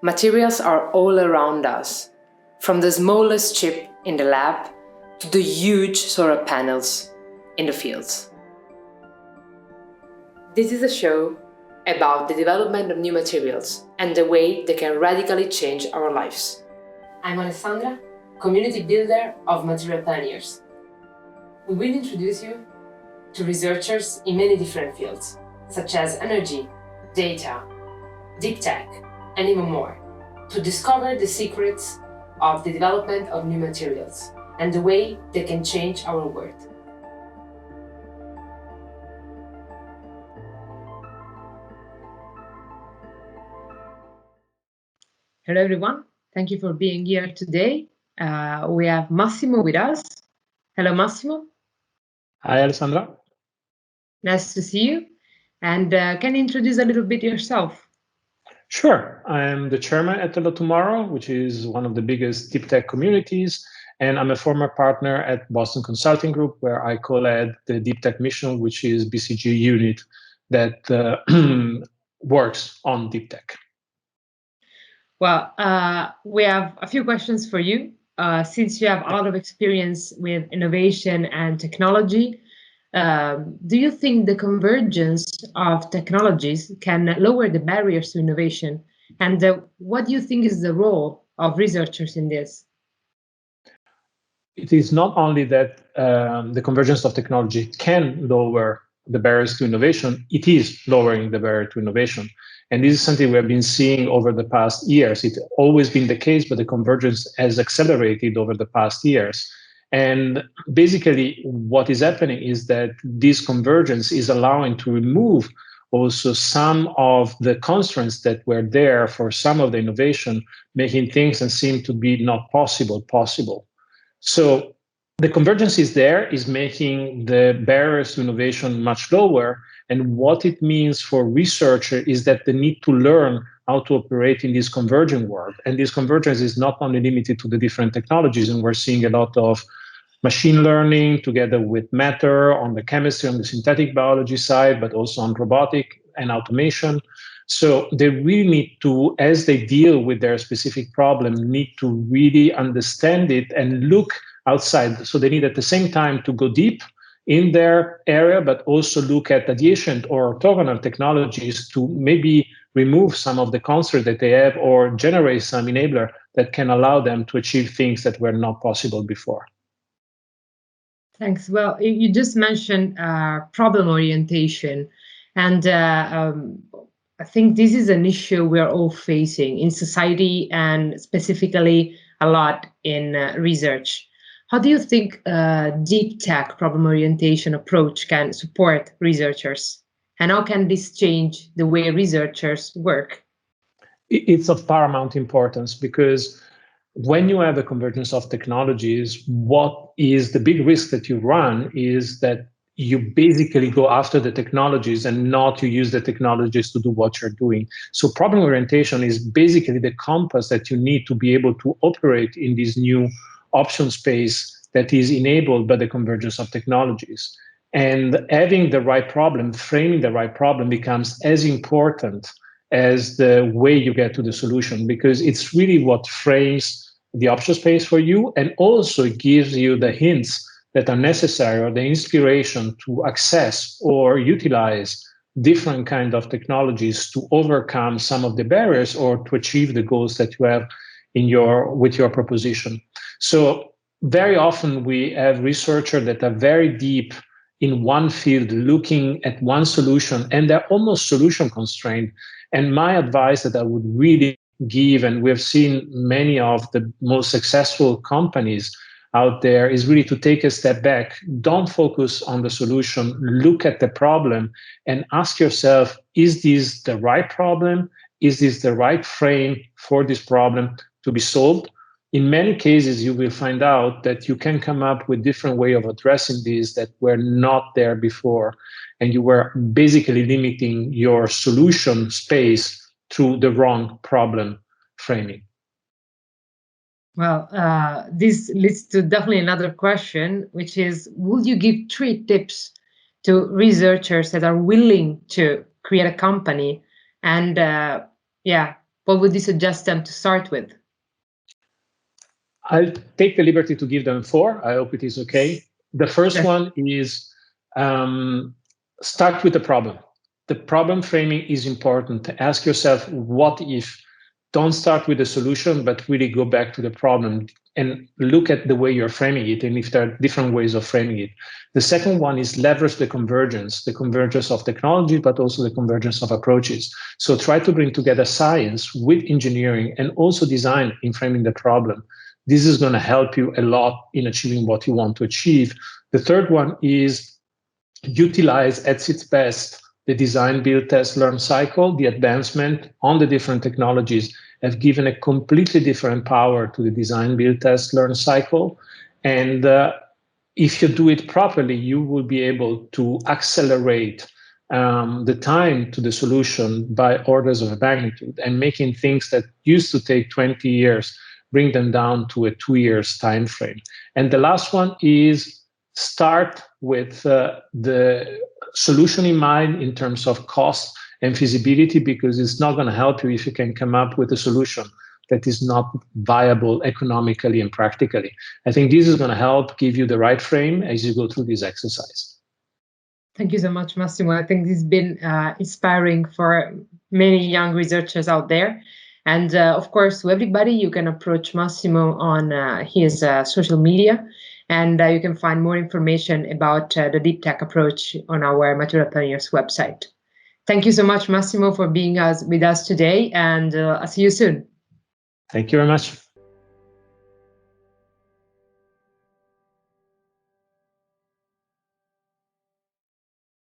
Materials are all around us, from the smallest chip in the lab to the huge solar panels in the fields. This is a show about the development of new materials and the way they can radically change our lives. I'm Alessandra, community builder of Material Pioneers. We will introduce you to researchers in many different fields, such as energy, data, deep tech, and even more, to discover the secrets of the development of new materials and the way they can change our world. Hello everyone, thank you for being here today. We have Massimo with us. Hello Massimo. Hi Alessandra. Nice to see you. And can you introduce a little bit yourself? Sure. I'm the chairman at Hello Tomorrow, which is one of the biggest deep tech communities. And I'm a former partner at Boston Consulting Group, where I co-led the Deep Tech mission, which is BCG unit that works on deep tech. Well, we have a few questions for you. Since you have a lot of experience with innovation and technology, do you think the convergence of technologies can lower the barriers to innovation? And what do you think is the role of researchers in this? It is not only that the convergence of technology can lower the barriers to innovation, it is lowering the barrier to innovation. And this is something we have been seeing over the past years. It's always been the case, but the convergence has accelerated over the past years. And basically, what is happening is that this convergence is allowing to remove also some of the constraints that were there for some of the innovation, making things that seem to be not possible. So the convergence is there, is making the barriers to innovation much lower. And what it means for researchers is that they need to learn how to operate in this convergent world. And this convergence is not only limited to the different technologies, and we're seeing a lot of machine learning together with matter on the chemistry, on the synthetic biology side, but also on robotic and automation. So they really need to, as they deal with their specific problem, need to really understand it and look outside. So they need at the same time to go deep in their area, but also look at adjacent or orthogonal technologies to maybe remove some of the constraints that they have or generate some enabler that can allow them to achieve things that were not possible before. Thanks. Well, you just mentioned problem orientation, and I think this is an issue we're all facing in society and specifically a lot in research. How do you think deep tech problem orientation approach can support researchers? And how can this change the way researchers work? It's of paramount importance because when you have a convergence of technologies, what is the big risk that you run is that you basically go after the technologies and not to use the technologies to do what you're doing. So problem orientation is basically the compass that you need to be able to operate in this new option space that is enabled by the convergence of technologies. And having the right problem, framing the right problem becomes as important as the way you get to the solution, because it's really what frames the option space for you and also gives you the hints that are necessary or the inspiration to access or utilize different kind of technologies to overcome some of the barriers or to achieve the goals that you have with your proposition. So very often we have researchers that are very deep in one field looking at one solution and they're almost solution constrained. And my advice that I would really give, and we've seen many of the most successful companies out there, is really to take a step back. Don't focus on the solution. Look at the problem and ask yourself, is this the right problem? Is this the right frame for this problem to be solved? In many cases, you will find out that you can come up with different ways of addressing these that were not there before. And you were basically limiting your solution space through the wrong problem framing. Well, this leads to definitely another question, which is, would you give 3 tips to researchers that are willing to create a company and what would you suggest them to start with? I'll take the liberty to give them 4. I hope it is okay. The first one is start with the problem. The problem framing is important. Ask yourself, what if? Don't start with the solution, but really go back to the problem and look at the way you're framing it and if there are different ways of framing it. The second one is leverage the convergence of technology, but also the convergence of approaches. So try to bring together science with engineering and also design in framing the problem. This is going to help you a lot in achieving what you want to achieve. The third one is utilize at its best the design, build, test, learn cycle. The advancement on the different technologies have given a completely different power to the design, build, test, learn cycle. And if you do it properly, you will be able to accelerate the time to the solution by orders of magnitude, and making things that used to take 20 years, bring them down to a 2 years time frame. And the last one is start with the solution in mind in terms of cost and feasibility, because it's not going to help you if you can come up with a solution that is not viable economically and practically. I think this is going to help give you the right frame as you go through this exercise. Thank you so much, Massimo. I think this has been inspiring for many young researchers out there. And of course, to everybody, you can approach Massimo on his social media, and you can find more information about the Deeptech approach on our Material Pioneers website. Thank you so much, Massimo, for being with us today, and I'll see you soon. Thank you very much.